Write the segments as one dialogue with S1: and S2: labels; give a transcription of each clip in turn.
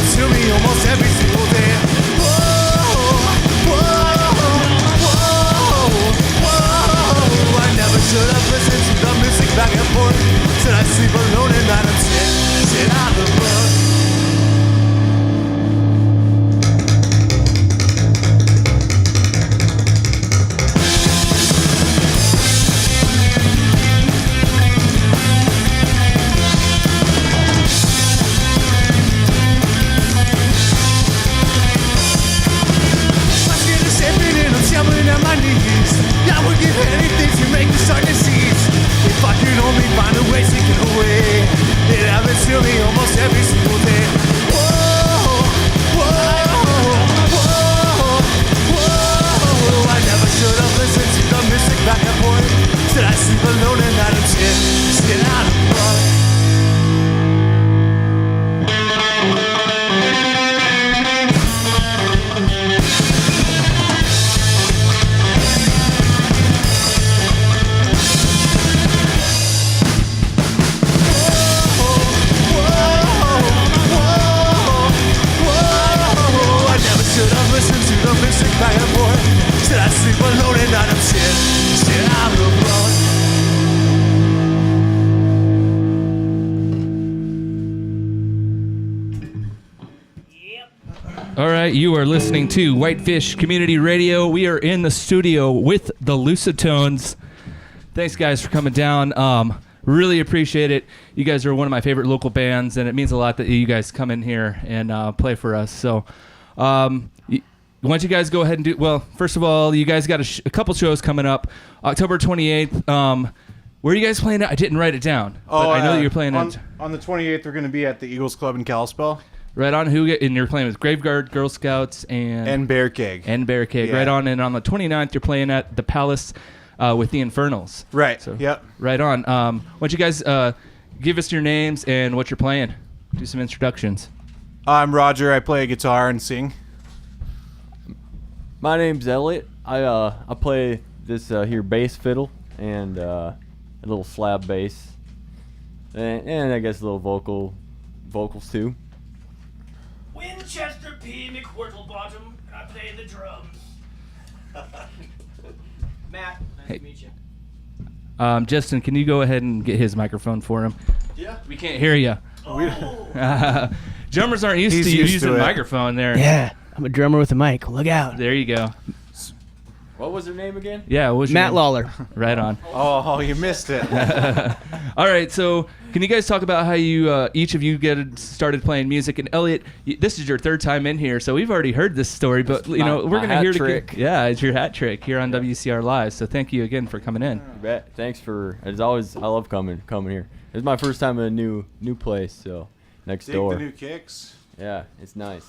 S1: happens to me almost every single day. Whoa, I never should have listened to the music back and forth. Should I sleep alone at night and sit on the book? Jumping on my knees, I would give anything to make the sun to cease. If I could only find a way to get away. It happens to me almost every single day. Whoa, I never should have listened to the music back and forth. Should I sleep alone at night and sit out of blood? Back and forth. Should I sleep alone at night? I'm shit out of blood.
S2: All right, you are listening to Whitefish Community Radio. We are in the studio with the Lucitones. Thanks, guys, for coming down. Really appreciate it. You guys are one of my favorite local bands, and it means a lot that you guys come in here and play for us. So, why don't you guys go ahead and do... Well, first of all, you guys got a couple shows coming up. October 28th. Where are you guys playing at? I didn't write it down.
S3: Oh,
S2: I know that you're playing
S3: on the 28th, we're going to be at the Eagles Club in Kalispell.
S2: Right on. And you're playing with Graveguard, Girl Scouts, and
S3: Bear Keg.
S2: Yeah. Right on. And on the 29th, you're playing at the Palace with the Infernals.
S3: Right.
S2: So,
S3: yep.
S2: Right on. Why don't you guys give us your names and what you're playing? Do some introductions.
S3: I'm Roger. I play guitar and sing.
S4: My name's Elliot. I play this here bass fiddle and a little slab bass, and I guess a little vocals too.
S5: Winchester P. McWhirtlebottom, and I play the drums. Matt, nice to meet you.
S2: Justin, can you go ahead and get his microphone for him?
S3: Yeah.
S2: We can't hear you.
S5: Oh.
S2: Drummers aren't used to using a microphone there.
S6: Yeah, I'm a drummer with a mic. Look out.
S2: There you go.
S4: What was her name again?
S2: Yeah, what was your
S6: Matt
S2: name?
S6: Lawler.
S2: Right on.
S3: Oh, you missed it.
S2: All right, so can you guys talk about how you each of you started playing music? And Elliot, this is your third time in here, so we've already heard this story, but we're going to hear it again. Yeah, it's your hat trick here on WCR Live. So thank you again for coming in.
S4: You bet. Thanks for. As always, I love coming here. It's my first time in a new place, so next
S3: Dig
S4: door.
S3: the new kicks.
S4: Yeah, it's nice.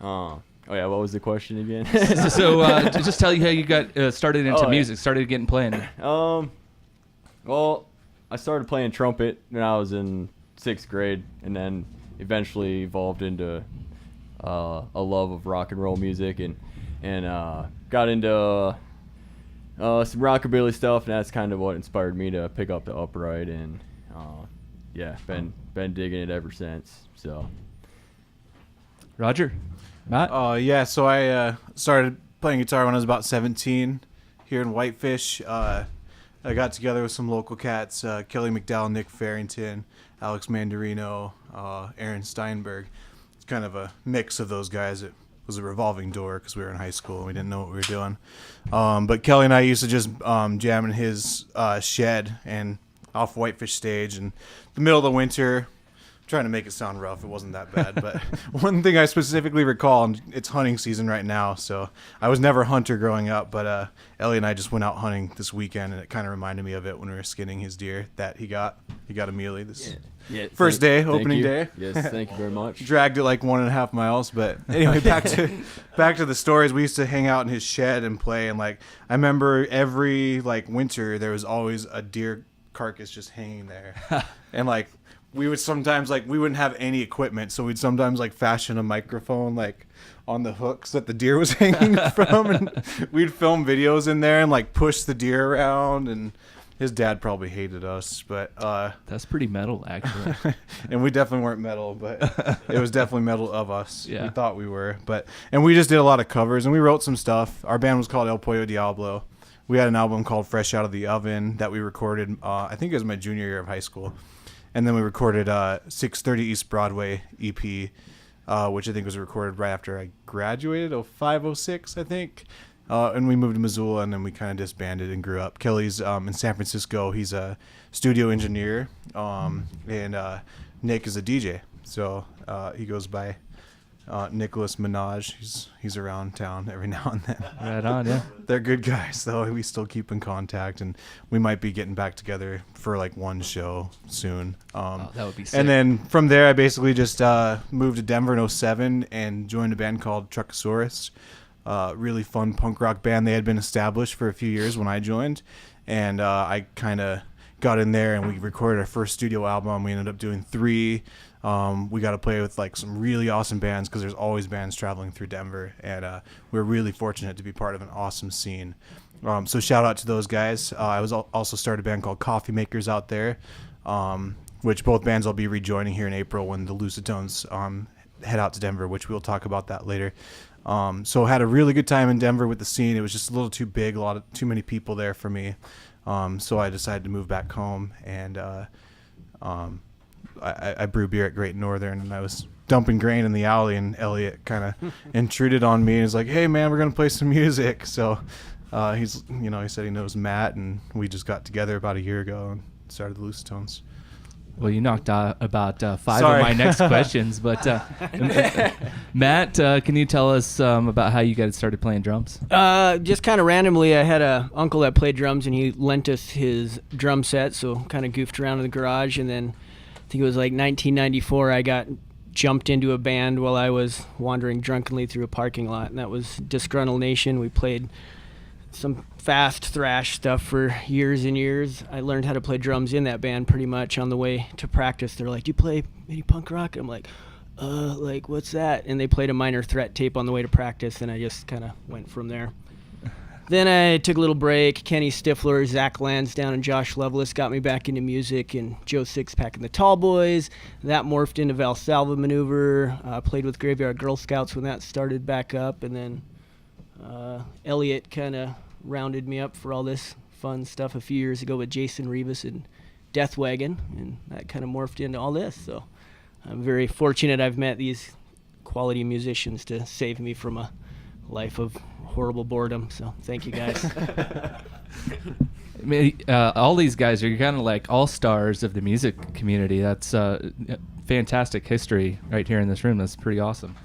S4: Oh yeah, what was the question again?
S2: So just tell you how you got started into music, started getting playing.
S4: Well, I started playing trumpet when I was in 6th grade, and then eventually evolved into a love of rock and roll music, and got into some rockabilly stuff, and that's kind of what inspired me to pick up the upright, and been digging it ever since. So,
S2: Roger, Matt.
S3: Yeah. So I started playing guitar when I was about 17 here in Whitefish. I got together with some local cats, Kelly McDowell, Nick Farrington, Alex Mandarino, Aaron Steinberg. It's kind of a mix of those guys. It was a revolving door because we were in high school and we didn't know what we were doing. But Kelly and I used to just jam in his shed and off Whitefish stage in the middle of the winter. Trying to make it sound rough. It wasn't that bad. But one thing I specifically recall, and it's hunting season right now, so I was never a hunter growing up, but Ellie and I just went out hunting this weekend, and it kind of reminded me of it when we were skinning his deer that he got a muley this first day, opening day.
S4: Yes, thank you very much.
S3: Dragged it like 1.5 miles, but anyway, back to the stories. We used to hang out in his shed and play, and like I remember every like winter there was always a deer carcass just hanging there, and like we would sometimes we wouldn't have any equipment, so we'd sometimes fashion a microphone like on the hooks that the deer was hanging from, and we'd film videos in there and push the deer around, and His dad probably hated us, but
S2: That's pretty metal, actually.
S3: and we definitely weren't metal, but it was definitely metal of us.
S2: Yeah.
S3: We thought we were, and we just did a lot of covers, and we wrote some stuff. Our band was called El Pollo Diablo. We had an album called Fresh Out of the Oven that we recorded, I think it was my junior year of high school. And then we recorded 630 East Broadway EP, which I think was recorded right after I graduated, 05, 06, I think. And we moved to Missoula, and then we kind of disbanded and grew up. Kelly's in San Francisco. He's a studio engineer, and Nick is a DJ. So he goes by Nicholas Minaj. He's around town every now and then.
S2: Right on, yeah.
S3: They're good guys, though. We still keep in contact, and we might be getting back together for like one show soon.
S2: That would be sick.
S3: And then from there, I basically just moved to Denver in 07 and joined a band called Truckosaurus. Really fun punk rock band. They had been established for a few years when I joined, and I kind of got in there, and we recorded our first studio album. We ended up doing 3. We got to play with like some really awesome bands because there's always bands traveling through Denver, and we're really fortunate to be part of an awesome scene. So shout out to those guys. I was also started a band called Coffee Makers out there, which both bands will be rejoining here in April when the Lucitones head out to Denver, which we'll talk about that later. So had a really good time in Denver with the scene. It was just a little too big, too many people there for me. So I decided to move back home, and I brew beer at Great Northern, and I was dumping grain in the alley, and Elliot kind of intruded on me and was like, "Hey man, we're gonna play some music." So he said he knows Matt, and we just got together about a year ago and started the Lucitones.
S2: Well, you knocked out about 5
S3: Sorry.
S2: of my next questions, but Matt, can you tell us about how you guys started playing drums?
S6: Just kind of randomly, I had a uncle that played drums, and he lent us his drum set, so kind of goofed around in the garage, and then I think it was like 1994, I got jumped into a band while I was wandering drunkenly through a parking lot, and that was Disgruntled Nation. We played some fast thrash stuff for years and years. I learned how to play drums in that band pretty much on the way to practice. They're like, "Do you play any punk rock?" I'm like, like, what's that? And they played a Minor Threat tape on the way to practice, and I just kind of went from there. Then I took a little break. Kenny Stifler, Zach Lansdowne, and Josh Lovelace got me back into music, and Joe Sixpack and the Tall Boys. That morphed into Valsalva Maneuver. Played with Graveyard Girl Scouts when that started back up, and then Elliot kind of rounded me up for all this fun stuff a few years ago with Jason Rivas and Death Wagon, and that kind of morphed into all this. So I'm very fortunate I've met these quality musicians to save me from a life of horrible boredom. So thank you guys.
S2: I mean, all these guys are kind of like all-stars of the music community. That's fantastic history right here in this room. That's pretty awesome.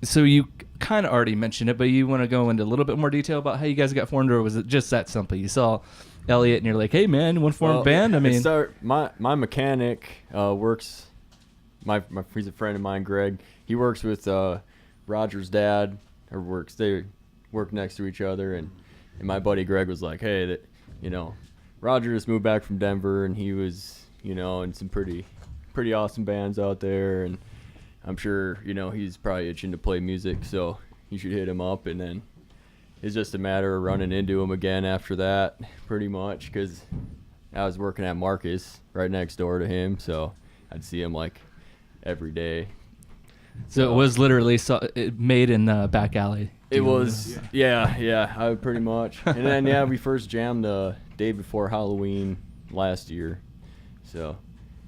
S2: So you kind of already mentioned it, but you want to go into a little bit more detail about how you guys got formed, or was it just that simple? You saw Elliot and you're like, "Hey man, you want to form a band?" I mean,
S4: my mechanic works. He's a friend of mine, Greg. He works with Roger's dad, they work next to each other, and my buddy Greg was like, "Hey, Roger just moved back from Denver, and he was, in some pretty awesome bands out there, and I'm sure, he's probably itching to play music, so you should hit him up." And then it's just a matter of running into him again after that, pretty much, because I was working at Marcus right next door to him, so I'd see him like every day.
S2: So it was literally made in the back alley.
S4: It was, yeah, pretty much. And then, we first jammed the day before Halloween last year, so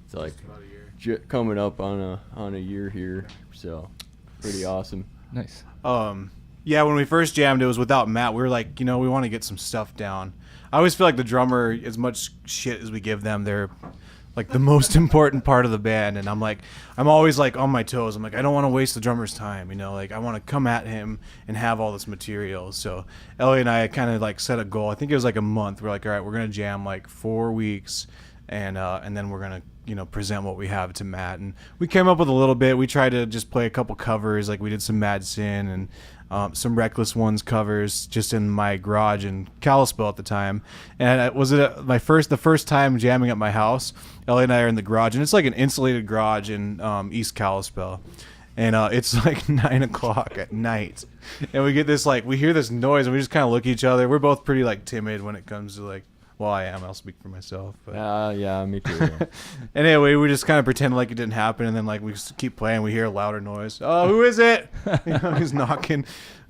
S4: it's like coming up on a year here, so pretty awesome.
S2: Nice.
S3: When we first jammed, it was without Matt. We were like, we want to get some stuff down. I always feel like the drummer, as much shit as we give them, they're like the most important part of the band, and I'm always like on my toes. I'm like, I don't want to waste the drummer's time, like I want to come at him and have all this material. So Ellie and I kind of like set a goal. I think it was like a month. We're like, all right, we're gonna jam like 4 weeks, and then we're gonna present what we have to Matt. And we came up with a little bit. We tried to just play a couple covers, like we did some Mad Sin and some Reckless Ones covers just in my garage in Kalispell at the time. And the first time jamming at my house. Ellie and I are in the garage, and it's like an insulated garage in East Kalispell. And it's like 9:00 at night, and we get this we hear this noise, and we just kind of look at each other. We're both pretty like timid when it comes to like Well, I am. I'll speak for myself. But.
S4: Yeah, me too. Yeah.
S3: And anyway, we just kind of pretend like it didn't happen, and then like we just keep playing. We hear a louder noise. Oh, who is it? He's knocking.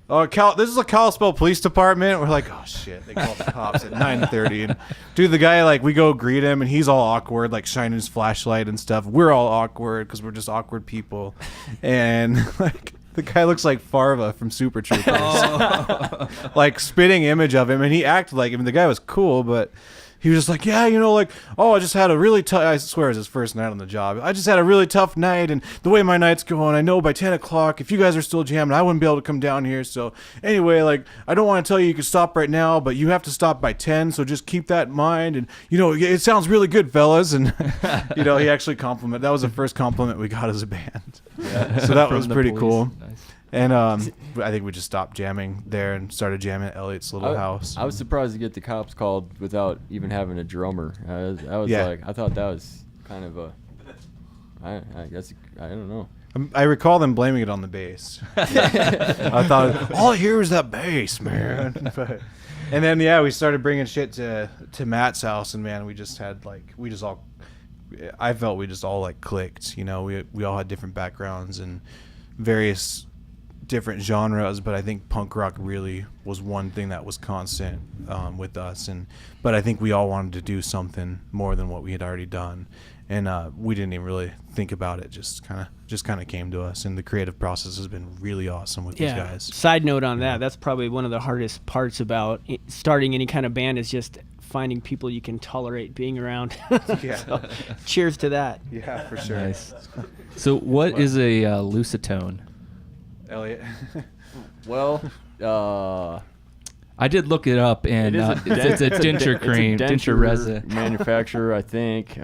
S3: Oh, this is a Kalispell Police Department. We're like, oh shit! They called the cops at 9:30. And dude, the guy, like, we go greet him, and he's all awkward, like shining his flashlight and stuff. We're all awkward because we're just awkward people, and like. The guy looks like Farva from Super Troopers. Oh. Like, spitting image of him. And he acted like him. The guy was cool, but he was just like, yeah, like, I just had a really tough, I swear it was his first night on the job. I just had a really tough night. And the way my night's going, I know by 10 o'clock, if you guys are still jamming, I wouldn't be able to come down here. So anyway, like, I don't want to tell you can stop right now, but you have to stop by 10. So just keep that in mind. And, it sounds really good, fellas. And, he actually complimented. That was the first compliment we got as a band. Yeah. So that was pretty cool. Nice. And I think we just stopped jamming there and started jamming at Elliot's little house.
S4: I was surprised to get the cops called without even having a drummer. I was like, I thought that was kind of I guess, I don't know.
S3: I recall them blaming it on the bass. I thought, all I hear is that bass, man. And then, we started bringing shit to Matt's house, and man, I felt we just all like clicked. We all had different backgrounds and various different genres, but I think punk rock really was one thing that was constant with us. But I think we all wanted to do something more than what we had already done, and we didn't even really think about it. Just kind of came to us, and the creative process has been really awesome with these guys.
S6: Side note on that's probably one of the hardest parts about starting any kind of band is just finding people you can tolerate being around. So, cheers to that.
S3: Yeah, for sure.
S2: Nice. So what is a Lucitone?
S3: Elliot.
S4: Well,
S2: I did look it up, and it's a denture cream, denture resin
S4: manufacturer, I think.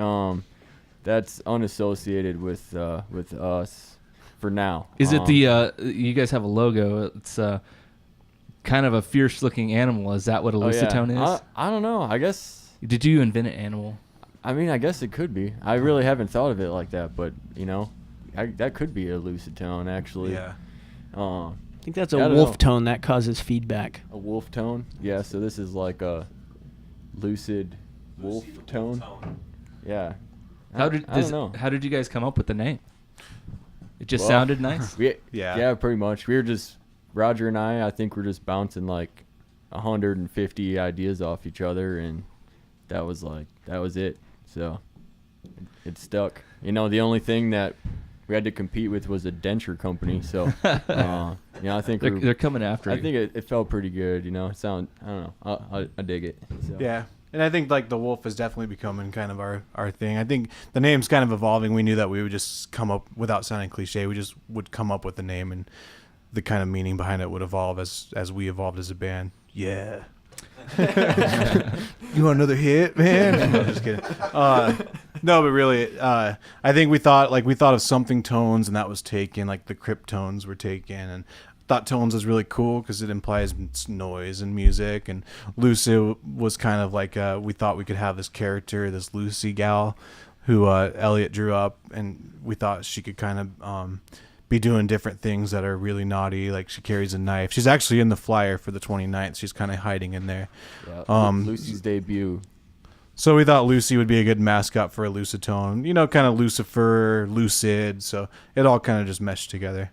S4: That's unassociated with us for now.
S2: Is it the? You guys have a logo. It's kind of a fierce-looking animal. Is that what a Lucitone is?
S4: I don't know. I guess.
S2: Did you invent an animal?
S4: I mean, I guess it could be. I really haven't thought of it like that, but that could be a Lucitone actually.
S3: Yeah.
S6: I think that's a wolf tone that causes feedback.
S4: A wolf tone? Yeah, so this is like a lucid wolf tone. Yeah.
S2: How did you guys come up with the name? It just sounded nice?
S4: Yeah, pretty much. We were just, Roger and I think we're just bouncing like 150 ideas off each other, and that was it. So it stuck. The only thing that we had to compete with was a denture company, so I think
S2: they're coming after you.
S4: I think it felt pretty good, I don't know, I dig it. So.
S3: Yeah, and I think like the wolf is definitely becoming kind of our thing. I think the name's kind of evolving. We knew that we would just come up, without sounding cliche, we just would come up with the name, and the kind of meaning behind it would evolve as we evolved as a band. Yeah. You want another hit, man? No, just kidding. No, but really, I think we thought of something tones, and that was taken. Like the crypt tones were taken, and thought tones was really cool because it implies noise and music. And Lucy was kind of like we thought we could have this character, this Lucy gal, who Elliot drew up, and we thought she could kind of be doing different things that are really naughty. Like she carries a knife. She's actually in the flyer for the 29th. She's kind of hiding in there.
S4: Yeah, Lucy's debut.
S3: So we thought Lucy would be a good mascot for a Lucitone. Kind of Lucifer, Lucid. So it all kind of just meshed together.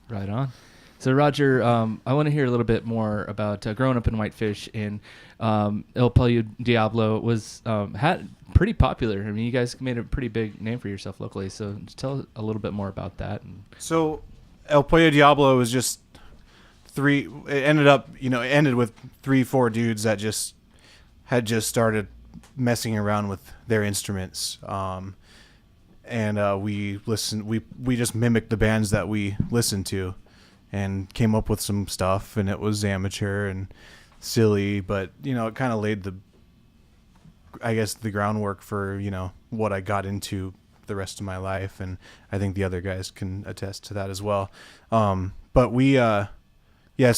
S2: Right on. So Roger, I want to hear a little bit more about growing up in Whitefish, and El Pollo Diablo was had pretty popular. I mean, you guys made a pretty big name for yourself locally. So tell a little bit more about that.
S3: So El Pollo Diablo was just it ended with 3-4 dudes that had just started messing around with their instruments. And we just mimicked the bands that we listened to, and came up with some stuff, and it was amateur and silly, but it kind of laid the groundwork for what I got into the rest of my life, and I think the other guys can attest to that as well. But we so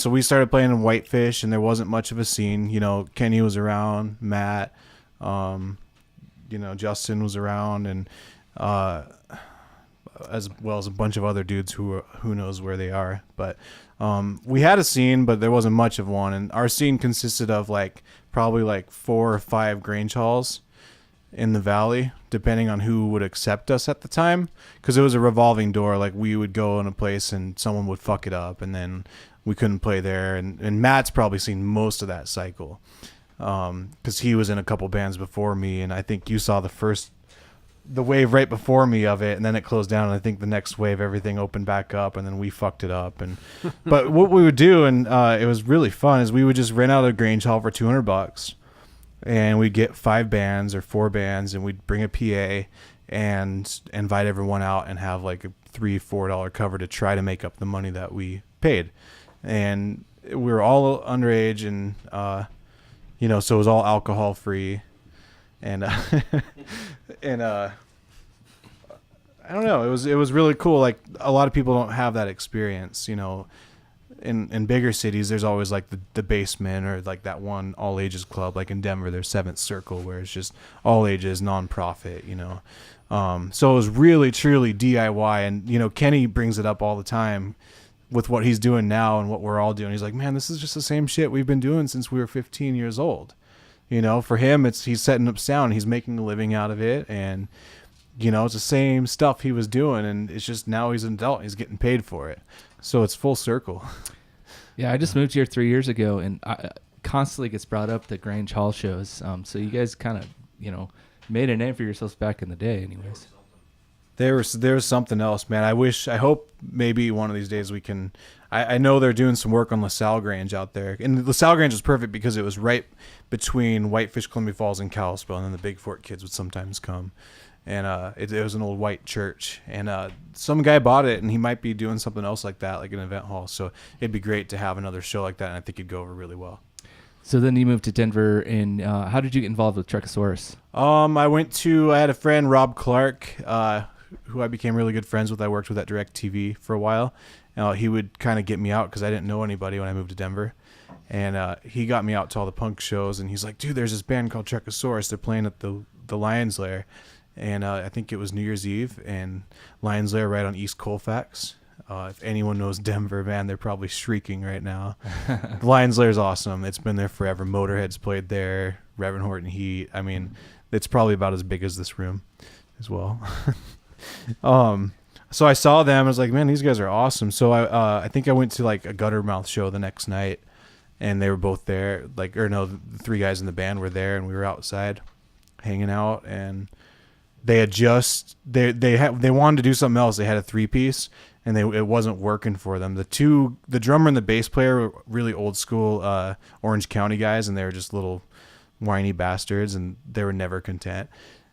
S3: we started playing in Whitefish, and there wasn't much of a scene. Kenny was around, Matt, Justin was around, and as well as a bunch of other dudes who knows where they are. But we had a scene, but there wasn't much of one. And our scene consisted of probably 4 or 5 Grange halls in the valley, depending on who would accept us at the time, because it was a revolving door. Like, we would go in a place and someone would fuck it up, and then we couldn't play there. And Matt's probably seen most of that cycle, because he was in a couple bands before me, and I think you saw the wave right before me of it, and then it closed down, and I think the next wave everything opened back up, and then we fucked it up. And but what we would do, and it was really fun, is we would just rent out a Grange hall for $200, and we'd get 5 bands or 4 bands, and we'd bring a PA and invite everyone out and have like a $3-4 cover to try to make up the money that we paid. And we were all underage, and so it was all alcohol free, and and I don't know, it was really cool. Like, a lot of people don't have that experience, In bigger cities, there's always like the basement, or like that one all ages club. Like in Denver, there's 7th Circle, where it's just all ages, nonprofit. So it was really truly DIY. And Kenny brings it up all the time with what he's doing now and what we're all doing. He's like, man, this is just the same shit we've been doing since we were 15 years old. For him, he's setting up sound, he's making a living out of it, and it's the same stuff he was doing, and it's just now he's an adult, he's getting paid for it. So it's full circle.
S2: Yeah, I just moved here 3 years ago, and I constantly gets brought up the Grange Hall shows. So you guys kind of, made a name for yourselves back in the day, anyways.
S3: There was something else, man. I hope maybe one of these days we can. I know they're doing some work on LaSalle Grange out there, and LaSalle Grange was perfect because it was right between Whitefish, Columbia Falls, and Kalispell, and then the Big Fort kids would sometimes come. And it was an old white church, and some guy bought it, and he might be doing something else like that, like an event hall. So it'd be great to have another show like that, and I think it'd go over really well.
S2: So then you moved to Denver, and how did you get involved with Truckosaurus?
S3: I had a friend, Rob Clark, who I became really good friends with. I worked with at DirecTV for a while. He would kind of get me out because I didn't know anybody when I moved to Denver. And he got me out to all the punk shows, and he's like, dude, there's this band called Truckosaurus. They're playing at the Lions Lair. And I think it was New Year's Eve, and Lions Lair right on East Colfax. If anyone knows Denver, man, they're probably shrieking right now. The Lions Lair's awesome. It's been there forever. Motorhead's played there. Reverend Horton Heat. I mean, it's probably about as big as this room as well. So I saw them. I was like, man, these guys are awesome. So I think I went to like a Guttermouth show the next night, and they were both there. The 3 guys in the band were there, and we were outside hanging out, and they had they wanted to do something else. They had a 3-piece, and it wasn't working for them. The drummer and the bass player were really old school Orange County guys, and they were just little whiny bastards, and they were never content.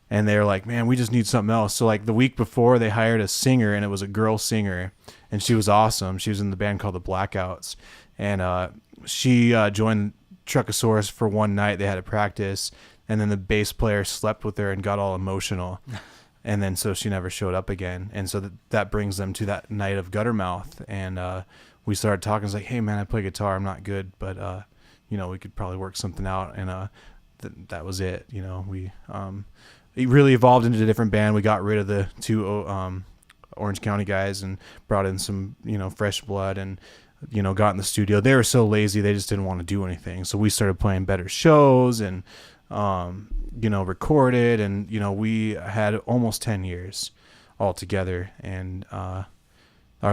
S3: And they were like, man, we just need something else. So like the week before, they hired a singer, and it was a girl singer, and she was awesome. She was in the band called the Blackouts, and she joined Truckosaurus for one night. They had a practice, and then the bass player slept with her and got all emotional. And then so she never showed up again. And so that brings them to that night of Guttermouth. And we started talking. It's like, hey, man, I play guitar. I'm not good, but, we could probably work something out. And that was it. It really evolved into a different band. We got rid of the 2 Orange County guys and brought in some, fresh blood, and got in the studio. They were so lazy, they just didn't want to do anything. So we started playing better shows and, recorded, and, we had almost 10 years all together. And our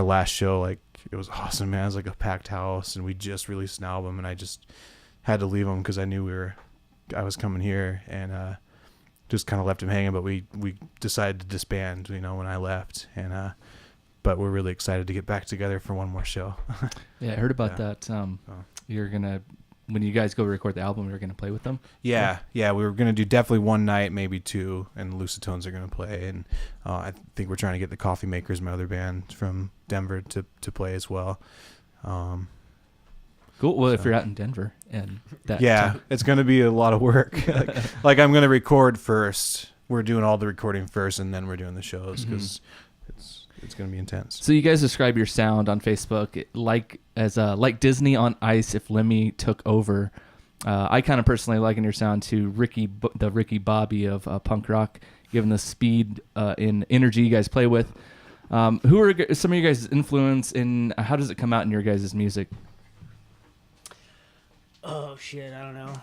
S3: last show, like, it was awesome, man. It was like a packed house, and we just released an album, and I just had to leave them because I knew I was coming here, and just kind of left him hanging. But we decided to disband, when I left, and but we're really excited to get back together for one more show.
S2: Yeah, I heard about that. You're gonna, when you guys go record the album, you're gonna play with them.
S3: Yeah, we were gonna do definitely one night, maybe 2, and Lucitones are gonna play, and I think we're trying to get the Coffee Makers, my other band from Denver, to play as well.
S2: Cool. Well, if you're out in Denver, and that,
S3: it's gonna be a lot of work. like I'm gonna record first. We're doing all the recording first, and then we're doing the shows because it's going to be intense.
S2: So you guys describe your sound on Facebook like Disney on Ice if Lemmy took over. I kind of personally liken your sound to the Ricky Bobby of punk rock, given the speed and energy you guys play with. Who are some of you guys' influence, and how does it come out in your guys' music?
S6: Oh shit, I don't know.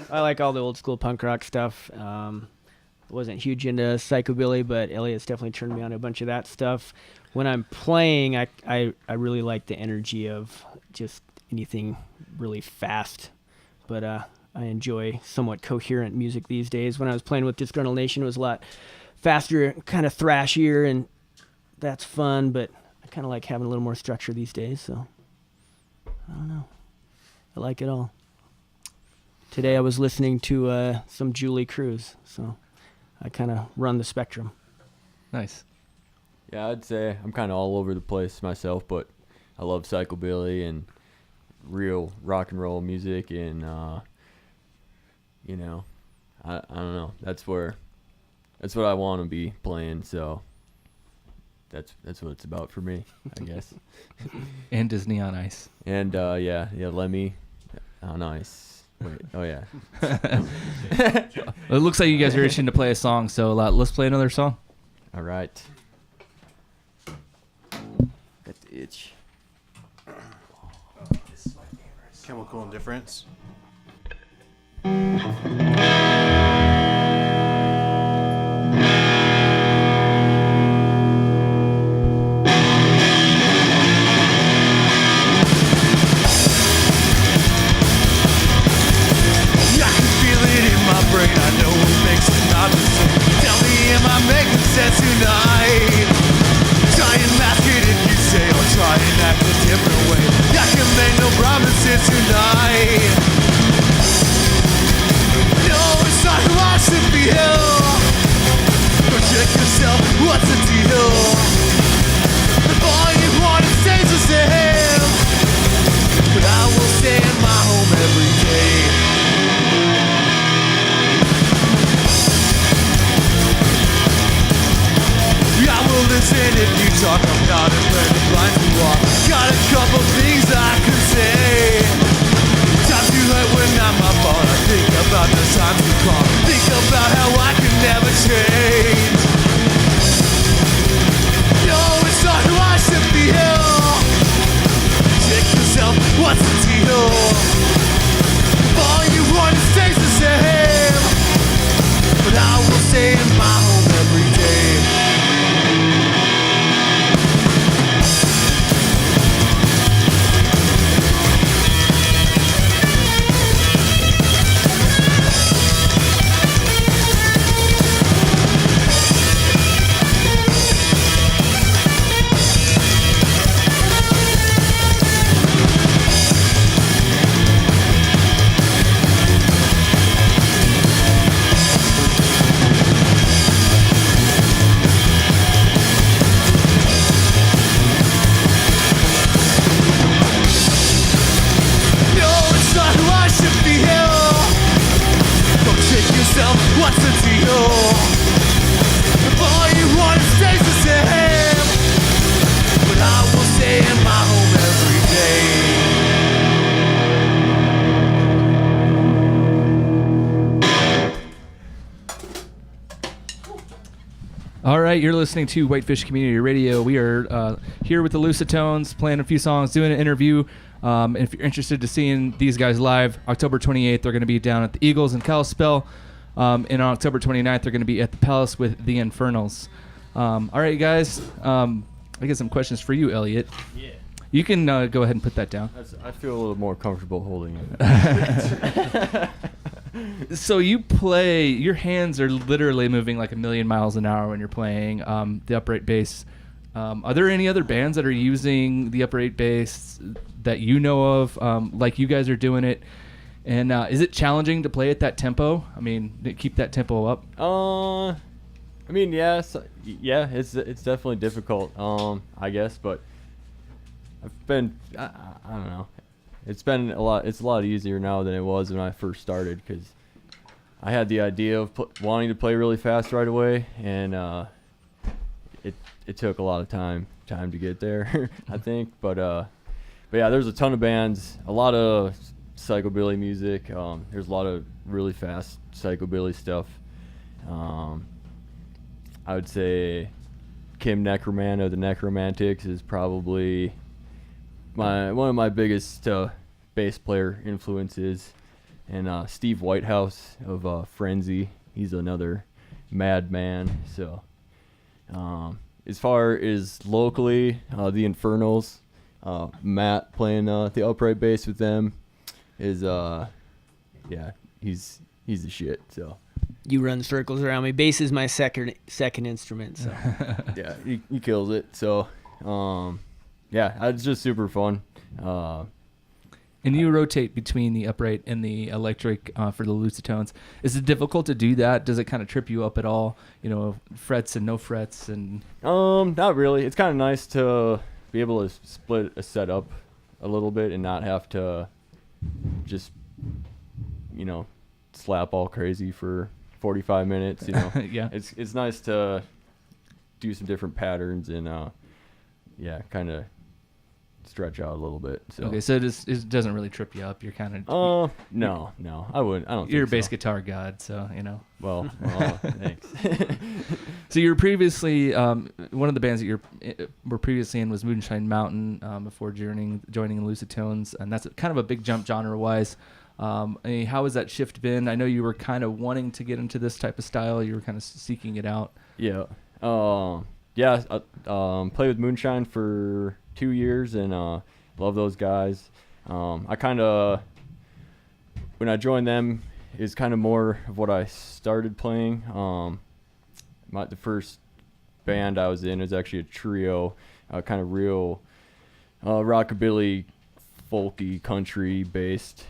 S6: I like all the old school punk rock stuff. Wasn't huge into psychobilly, but Elliot's definitely turned me on to a bunch of that stuff. When I'm playing, I really like the energy of just anything really fast, but I enjoy somewhat coherent music these days. When I was playing with Disgruntled Nation, it was a lot faster, kind of thrashier, and that's fun, but I kind of like having a little more structure these days, so I don't know. I like it all. Today I was listening to some Julie Cruz, so I kind of run the spectrum.
S2: Nice.
S4: Yeah, I'd say I'm kind of all over the place myself, but I love psychobilly and real rock and roll music, and you know, I don't know. That's what I want to be playing. So that's what it's about for me, I guess.
S2: And Disney on Ice.
S4: And yeah, Lemmy on Ice. Wait, oh yeah.
S2: Well, it looks like you guys are itching to play a song, so let's play another song.
S4: All right. Got the itch.
S3: Chemical Indifference.
S1: Brain, I know it makes it not the same. Tell me, am I making sense tonight? Try and mask it if you say, or try and act a different way. I can make no promises tonight. No, it's not who I should feel. Go check yourself, what's the deal? If all you want is stays the same, but I will stay in my home every day. I will listen if you talk, I'm not afraid blind to walk. Got a couple things I can say. Times you hurt when I'm my fault. I think about the times we call. Think about how I can never change. No, it's not who I should feel. Check yourself, what's the deal? If all you want stays the same, but I will stay in my home every day. What's the deal? If all you want stays the same, but I will stay in my home every day.
S2: All right, you're listening to Whitefish Community Radio. We are here with the Lucitones, playing a few songs, doing an interview. And if you're interested to seeing these guys live, October 28th, they're going to be down at the Eagles in Kalispell. And on October 29th, they're going to be at the Palace with the Infernals. All right, guys. I got some questions for you, Elliot.
S5: Yeah.
S2: You can go ahead and put that down.
S4: I feel a little more comfortable holding it.
S2: So you play, your hands are literally moving like 1,000,000 miles an hour when you're playing the upright bass. Are there any other bands that are using the upright bass that you know of, like you guys are doing it? And is it challenging to play at that tempo? I mean, to keep that tempo up?
S4: I mean, yeah, it's definitely difficult, I guess, but I've been, I don't know. It's a lot easier now than it was when I first started, because I had the idea of wanting to play really fast right away, and it took a lot of time to get there, I think. But yeah, there's a ton of bands, a lot of psychobilly music. There's a lot of really fast psychobilly stuff. I would say Kim Necroman of the Necromantics is probably one of my biggest bass player influences, and Steve Whitehouse of Frenzy. He's another madman. So as far as locally, the Infernals, Matt playing the upright bass with them is he's the shit. So
S6: You run circles around me. Bass is my second instrument. So
S4: yeah, he kills it. So it's just super fun.
S2: And you rotate between the upright and the electric for the Lucitones. Is it difficult to do that? Does it kind of trip you up at all? Frets and no frets and.
S4: Not really. It's kind of nice to be able to split a setup a little bit and not have to just, slap all crazy for 45 minutes.
S2: Yeah.
S4: It's nice to do some different patterns and kind of stretch out a little bit. So.
S2: Okay, so it doesn't really trip you up. You're kind of.
S4: No, I wouldn't. I don't.
S2: You're a
S4: think
S2: bass
S4: so.
S2: guitar god, so
S4: Well, thanks.
S2: So you were previously one of the bands that you were previously in was Moonshine Mountain before joining the Lucitones, and that's kind of a big jump genre-wise. How has that shift been? I know you were kind of wanting to get into this type of style. You were kind of seeking it out.
S4: Yeah. I played with Moonshine for 2 years and love those guys. I kind of, when I joined them, is kind of more of what I started playing. The first band I was in was actually a trio, kind of real rockabilly, folky, country based.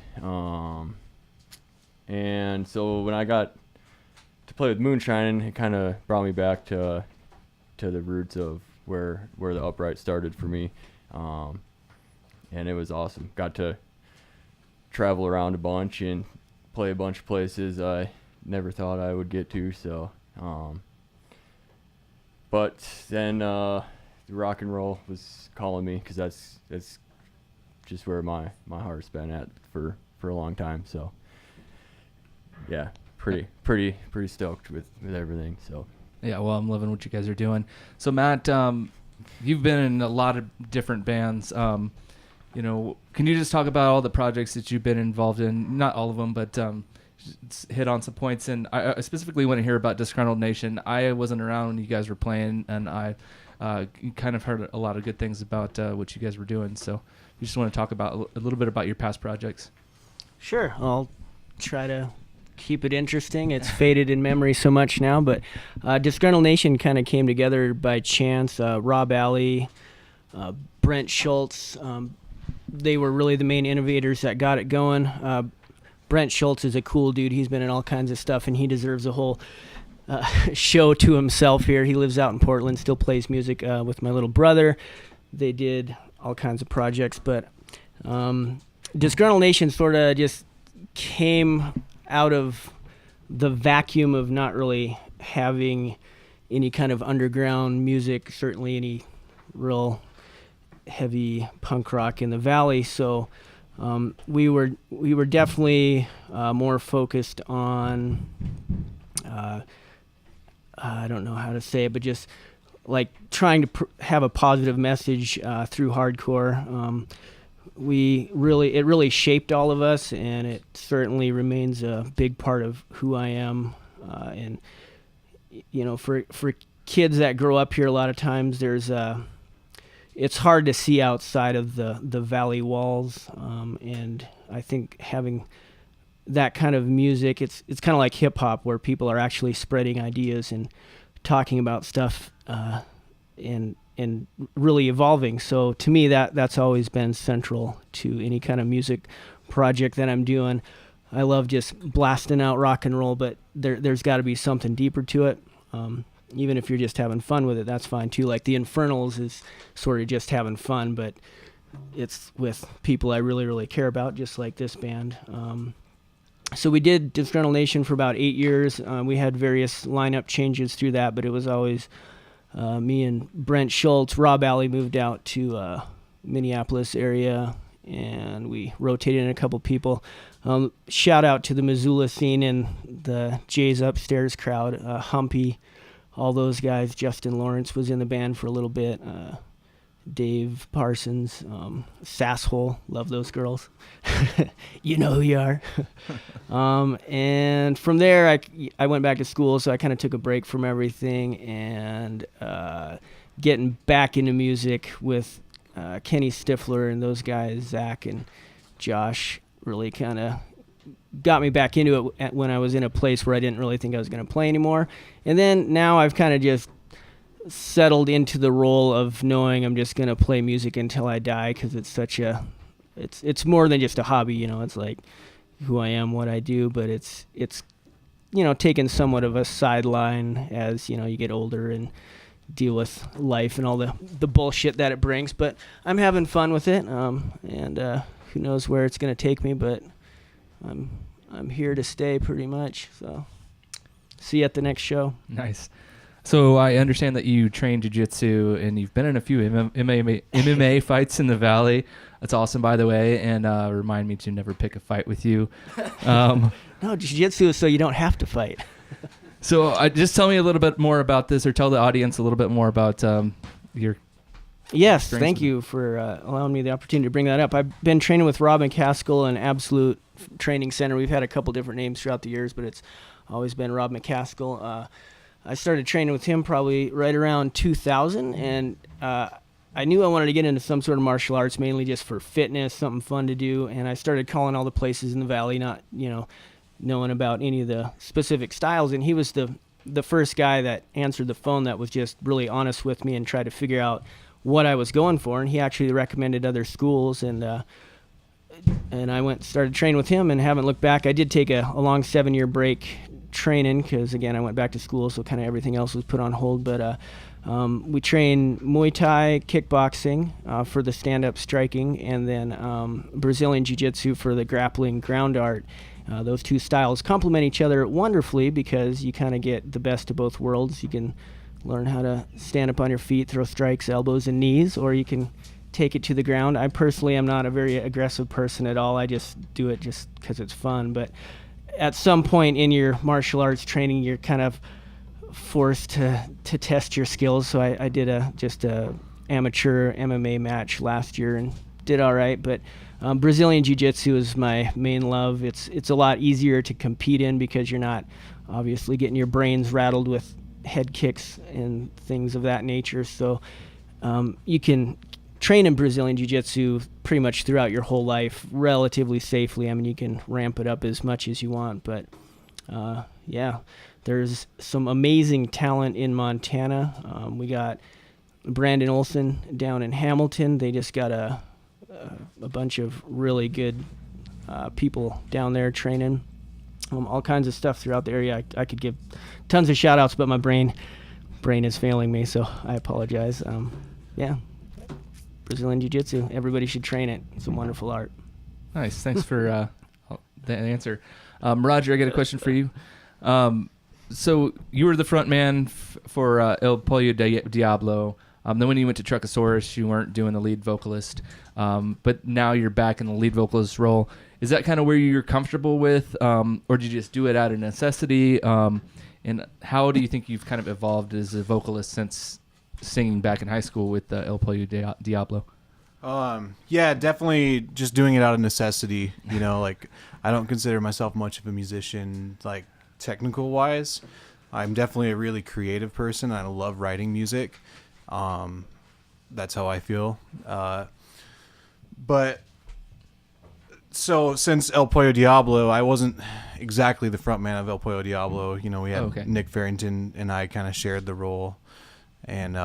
S4: And so when I got to play with Moonshine, it kind of brought me back to the roots of where the upright started for me. And it was awesome. Got to travel around a bunch and play a bunch of places I never thought I would get to. So, but then the rock and roll was calling me because that's just where my heart's been at for a long time. So, yeah, pretty stoked with everything. So.
S2: Yeah, well, I'm loving what you guys are doing. So, Matt, you've been in a lot of different bands. Can you just talk about all the projects that you've been involved in? Not all of them, but just hit on some points. And I specifically want to hear about Disgruntled Nation. I wasn't around when you guys were playing, and I kind of heard a lot of good things about what you guys were doing. So, you just want to talk about a little bit about your past projects.
S6: Sure, I'll try to keep it interesting. It's faded in memory so much now, but Disgruntled Nation kind of came together by chance. Rob Alley, Brent Schultz, they were really the main innovators that got it going. Brent Schultz is a cool dude. He's been in all kinds of stuff, and he deserves a whole show to himself here. He lives out in Portland, still plays music with my little brother. They did all kinds of projects, but Disgruntled Nation sort of just came out of the vacuum of not really having any kind of underground music, certainly any real heavy punk rock in the valley. So we were definitely more focused on I don't know how to say it, but just like trying to have a positive message through hardcore. It really shaped all of us, and it certainly remains a big part of who I am. And for kids that grow up here, a lot of times it's hard to see outside of the valley walls. And I think having that kind of music, it's kind of like hip hop, where people are actually spreading ideas and talking about stuff, and really evolving. So to me, that's always been central to any kind of music project that I'm doing. I love just blasting out rock and roll, but there's got to be something deeper to it. Even if you're just having fun with it, that's fine too. Like the Infernals is sort of just having fun, but it's with people I really, really care about, just like this band. So we did Disgruntled Nation for about 8 years. We had various lineup changes through that, but it was always me and Brent Schultz. Rob Alley moved out to Minneapolis area, and we rotated in a couple people. Shout out to the Missoula scene and the Jay's Upstairs crowd. Humpy all those guys. Justin Lawrence was in the band for a little bit. Dave Parsons, Sasshole, love those girls. You know who you are. And from there, I went back to school, so I kind of took a break from everything, and getting back into music with Kenny Stifler and those guys, Zach and Josh, really kind of got me back into it when I was in a place where I didn't really think I was going to play anymore. And then now I've kind of just settled into the role of knowing I'm just going to play music until I die, because it's such a it's more than just a hobby, you know. It's like who I am, what I do, but it's you know, taken somewhat of a sideline as, you know, you get older and deal with life and all the bullshit that it brings. But I'm having fun with it, and who knows where it's going to take me, but I'm here to stay pretty much. So see you at the next show.
S2: Nice. So I understand that you train jiu-jitsu and you've been in a few MMA fights in the Valley. That's awesome, by the way, and remind me to never pick a fight with you.
S6: No, jiu-jitsu is so you don't have to fight.
S2: So just tell me a little bit more about this, or tell the audience a little bit more about your...
S6: Yes, thank you for allowing me the opportunity to bring that up. I've been training with Rob McCaskill and Absolute Training Center. We've had a couple different names throughout the years, but it's always been Rob McCaskill. I started training with him probably right around 2000, and I knew I wanted to get into some sort of martial arts, mainly just for fitness, something fun to do, and I started calling all the places in the Valley, not, you know, knowing about any of the specific styles, and he was the first guy that answered the phone that was just really honest with me and tried to figure out what I was going for, and he actually recommended other schools, and I started training with him and haven't looked back. I did take a long 7-year break training because, again, I went back to school, so kind of everything else was put on hold. But we train Muay Thai, kickboxing for the stand-up striking, and then Brazilian Jiu-Jitsu for the grappling ground art. Those two styles complement each other wonderfully because you kind of get the best of both worlds. You can learn how to stand up on your feet, throw strikes, elbows, and knees, or you can take it to the ground. I personally am not a very aggressive person at all. I just do it just because it's fun. But at some point in your martial arts training, you're kind of forced to test your skills. So I did just a amateur MMA match last year and did all right. But Brazilian Jiu-Jitsu is my main love. It's a lot easier to compete in because you're not obviously getting your brains rattled with head kicks and things of that nature. So you can train in Brazilian Jiu-Jitsu pretty much throughout your whole life relatively safely. I mean, you can ramp it up as much as you want, but yeah, there's some amazing talent in Montana. We got Brandon Olson down in Hamilton. They just got a bunch of really good people down there training all kinds of stuff throughout the area. I could give tons of shout outs, but my brain is failing me, so I apologize. Yeah, Brazilian Jiu-Jitsu, everybody should train it. It's a wonderful art.
S2: Nice. Thanks for the answer. Roger, I got a question for you. So you were the front man for El Pollo Diablo. Then when you went to Truckosaurus, you weren't doing the lead vocalist. But now you're back in the lead vocalist role. Is that kind of where you're comfortable with? Or did you just do it out of necessity? And how do you think you've kind of evolved as a vocalist since singing back in high school with El Pollo Diablo?
S3: Yeah, definitely just doing it out of necessity. You know, like, I don't consider myself much of a musician, like, technical wise. I'm definitely a really creative person. I love writing music. That's how I feel. But so since El Pollo Diablo, I wasn't exactly the front man of El Pollo Diablo. You know, we had Nick Farrington and I kind of shared the role. And,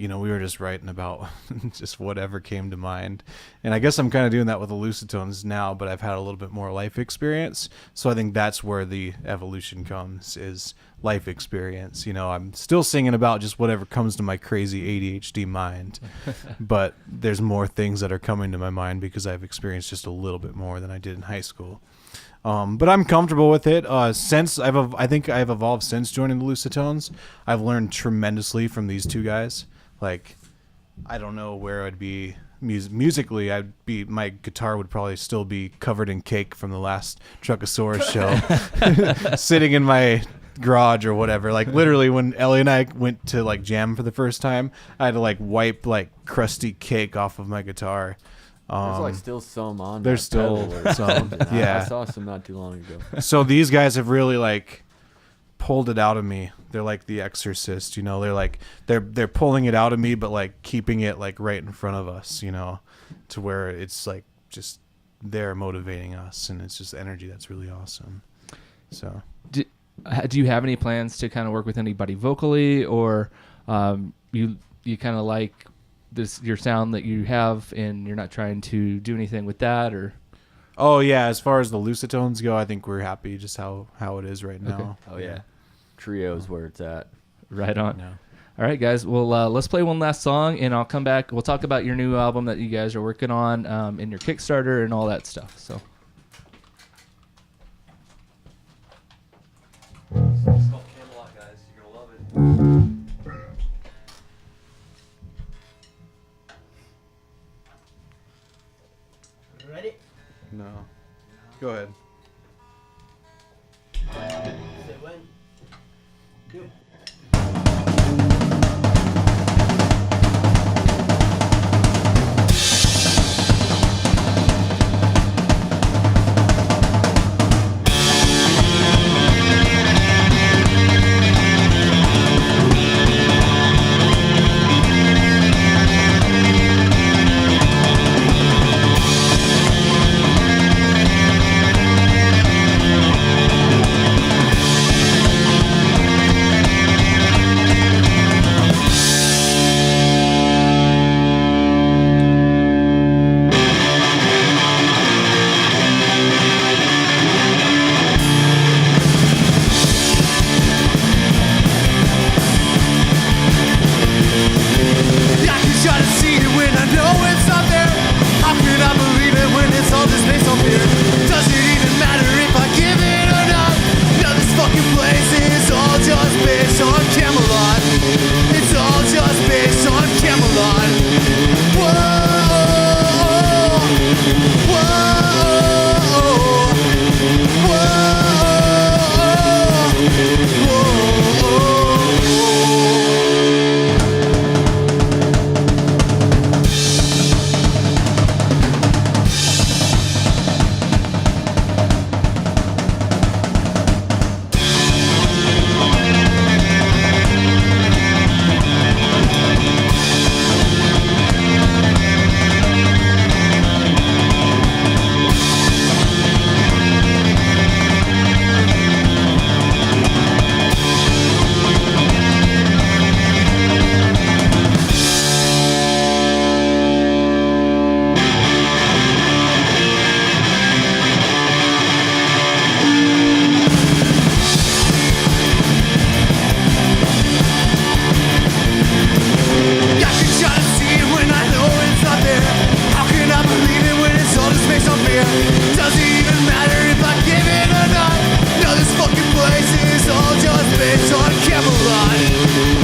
S3: you know, we were just writing about just whatever came to mind. And I guess I'm kind of doing that with the Lucitones now, but I've had a little bit more life experience. So I think that's where the evolution comes, is life experience. You know, I'm still singing about just whatever comes to my crazy ADHD mind. But there's more things that are coming to my mind because I've experienced just a little bit more than I did in high school. But I'm comfortable with it. Since I think I've evolved since joining the Lucitones. I've learned tremendously from these two guys. Like, I don't know where I'd be musically. My guitar would probably still be covered in cake from the last Truckosaurus show, sitting in my garage or whatever. Like literally when Ellie and I went to like jam for the first time, I had to like wipe like crusty cake off of my guitar.
S4: There's like still some on.
S3: There's
S4: that pedal
S3: still
S4: or
S3: some,
S4: something.
S3: yeah.
S4: I saw some not too long ago.
S3: So these guys have really like pulled it out of me. They're like the Exorcist, you know. They're like they're pulling it out of me, but like keeping it like right in front of us, you know, to where it's like just they're motivating us, and it's just energy that's really awesome. So
S2: Do you have any plans to kind of work with anybody vocally, or you kind of like this your sound that you have, and you're not trying to do anything with that, or?
S3: Oh yeah, as far as the Lucitones go, I think we're happy just how it is right now.
S4: Oh yeah, trio's where it's at.
S2: Right on.
S3: No.
S2: All right, guys. Well, let's play one last song, and I'll come back. We'll talk about your new album that you guys are working on, and your Kickstarter and all that stuff. So.
S7: It's called Camelot, guys. You're gonna love it.
S6: Ready?
S3: No. Go ahead.
S6: Say when. Do.
S1: I can try to see it when I know it's not there. How could I believe it when it's all just based on fear? Does it even matter if I give it or not? No, this fucking place is all just based on Camelot. It's all just based on Camelot. Whoa, whoa, I can try to see it when I know it's not there. How can I believe it when it's all just based on fear? Does it even matter if I give it or not? No, this fucking place is all just based on Camelot.